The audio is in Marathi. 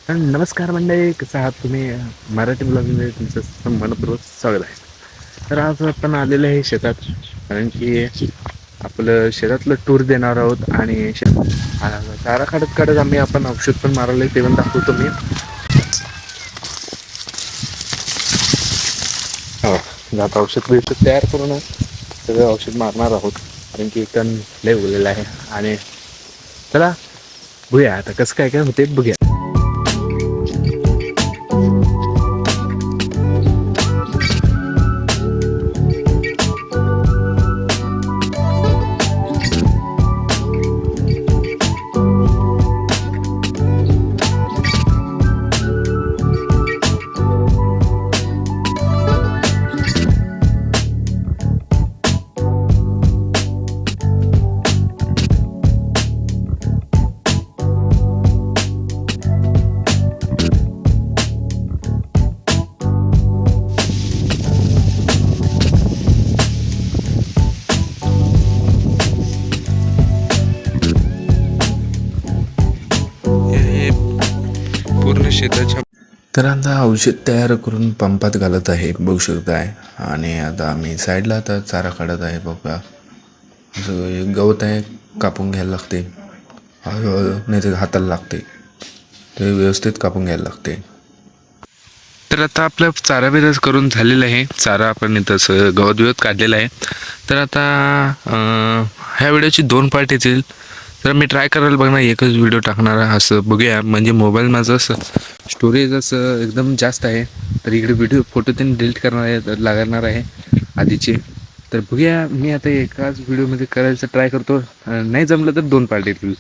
नमस्कार मंडळी, कसं आहात तुम्ही? मराठी ब्लॉगमध्ये तुमचं मनपूर्वक स्वागत आहे. तर आज आपण आलेलं आहे शेतात, कारण की आपलं शेतातलं टूर देणार आहोत आणि चारा काढत काढत आपण औषध पण मारले, ते पण दाखवतो मी. हो, आता औषध तयार करून सगळं औषध मारणार आहोत, कारण की तण लय उरलेलं आहे. आणि चला बघूया आता कसं काय काय होते, बघूया. हे पूर्ण शेताच्या तर आता औषध तयार करून पंपात घालत आहे, बघू शकताय. आणि आता आम्ही साईडला आता चारा काढत आहे. बघा, जो गवत आहे कापून घ्यायला लागते, हळूहळू, नाही तर हाताला लागते, ते व्यवस्थित कापून घ्यायला लागते. तर आता आपलं चारा बिराज करून झालेलं आहे. चारा आपण इथं गवत बिवत काढलेला आहे. तर आता ह्या व्हिडिओची 2 पार्ट येतील. तर मी ट्राय करायला बघणार एकच व्हिडिओ टाकणार असं बघूया. म्हणजे मोबाईल माझं असं स्टोरेज असं एकदम जास्त आहे, तर इकडे फोटो त्यांनी डिलीट लागणार आहे आधीचे. तर बघूया, मी आता एकाच व्हिडिओमध्ये करायचं ट्राय करतो. नाही जमलं तर 2 पार्ट येतील.